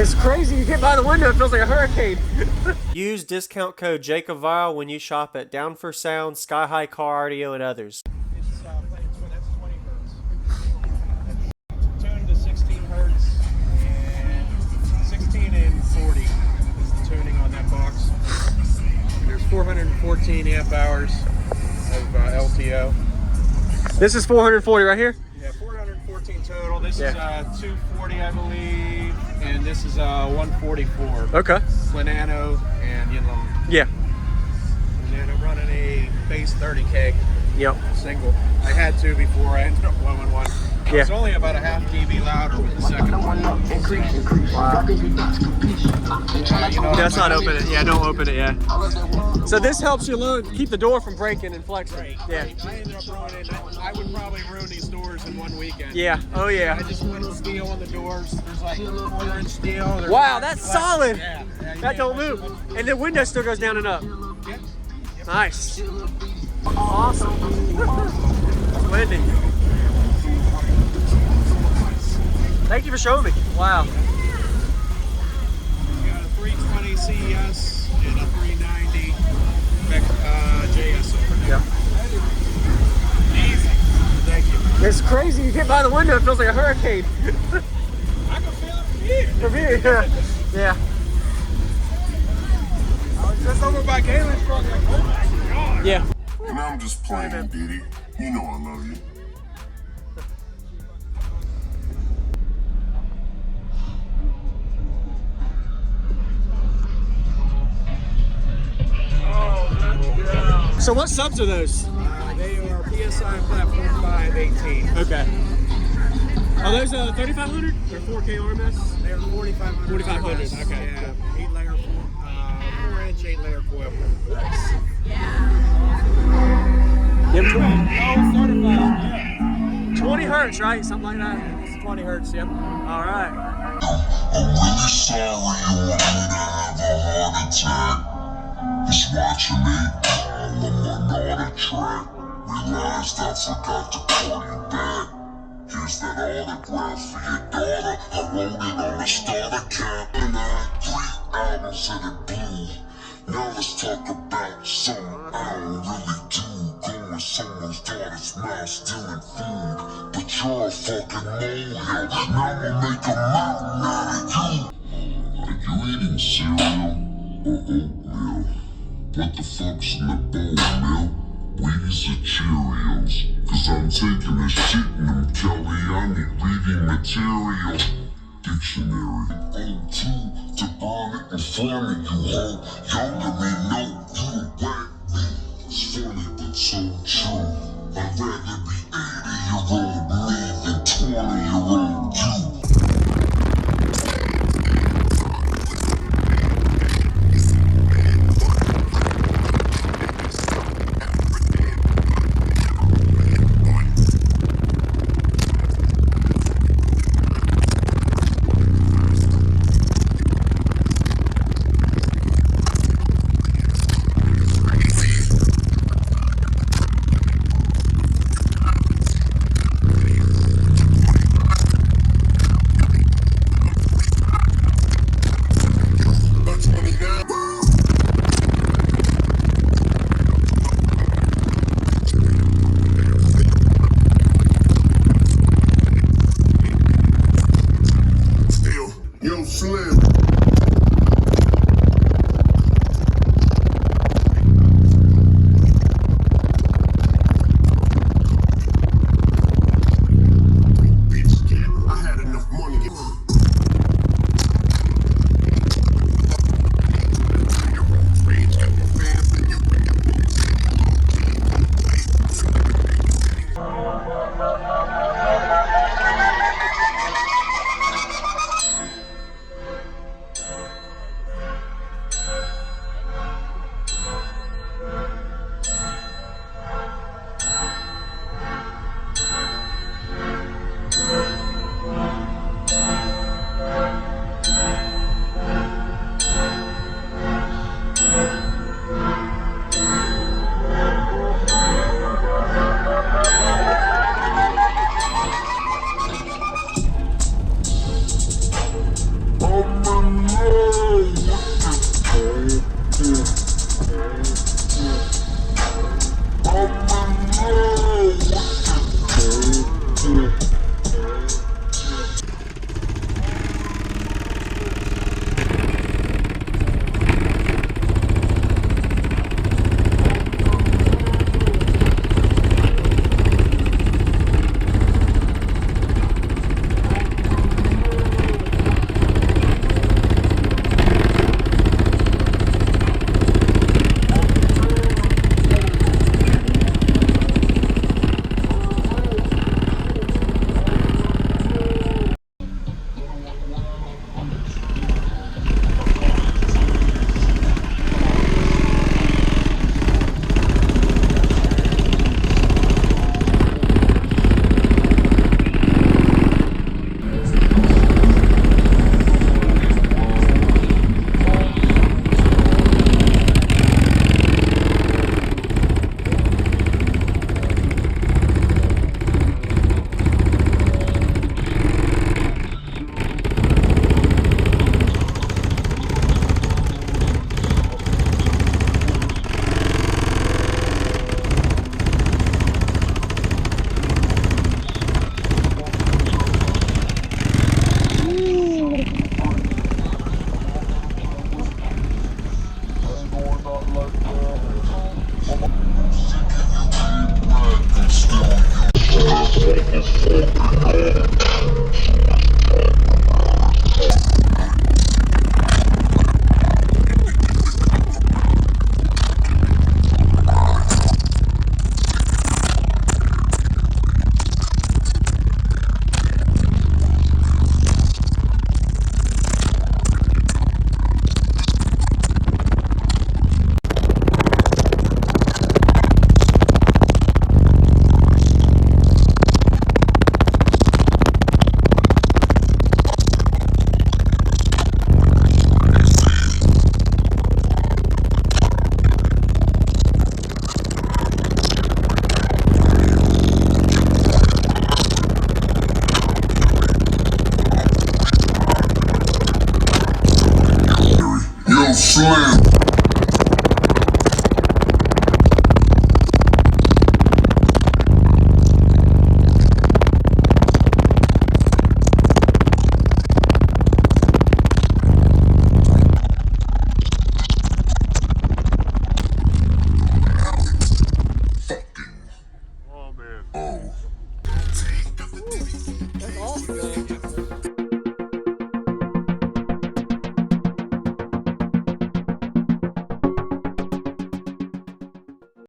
It's crazy. You get by the window, it feels like a hurricane. Use discount code JACOBVILE when you shop at Down for Sound, Sky High Car Audio, and others. That's 20 hertz. It's tuned to 16 hertz and 16 and 40 is the tuning on that box. There's 414 amp hours of LTO. This is 440 right here? Yeah, 414 total. This is 240, I believe, and this is 144. Okay. Planano and Yinlong. Yeah. And then I'm running a base 30K. Yep. Single. I had to before I ended up 111. Yeah. It's only about a half dB louder with the second one. Wow. That's not open it. Yeah, don't open it. Yeah. So this helps you keep the door from breaking and flexing. Right. Yeah. I ended up ruining it. I would probably ruin these doors in one weekend. Yeah. Oh yeah. I just put steel on the doors. There's like 4-inch steel. Wow, that's solid. Yeah. That don't move. And the window still goes down and up. Yep. Nice. Awesome. It's windy. Thank you for showing me. Wow. We got a 320 CES and a 390 JS over there. Yeah. Easy. Thank you. It's crazy. You get by the window, it feels like a hurricane. I can feel it from here. From here, yeah. Yeah. I was just over by Galen's truck like, oh my God. Yeah. And I'm just playing, Diddy. You know I love you. So what subs are those? They are PSI Platform 518. Okay. Are those 3500 or 4K RMS? They're 4500. 4500. Okay. Yeah, 8-layer, 4-inch, 8-layer coil. Nice. Yep. 20 hertz, right? Something like that. It's 20 hertz. Yep. All right. I'm really sorry you want me to have a heart attack. Just watching me all on my naughty track. Realized I forgot to call you back. Here's that autograph for your daughter. I wrote it on the starter cap. And I had 3 albums and it blew. Now let's talk about something I don't really do. Going someone's daughter's mouth stealing food. But you're a fucking molehill. Now I'ma make a mountain out of you. Are you eating cereal or oatmeal? What the fuck's in the bowl, Mill? Wheaties or Cheerios? Cause I'm taking a shit in them, Kelly. I need reading material. Dictionary. O2 to burn it in front of you, ho. Younger me, no, you whack me. It's funny, but so true. I'd rather be 80-year-old me than 20-year-old you. Slim.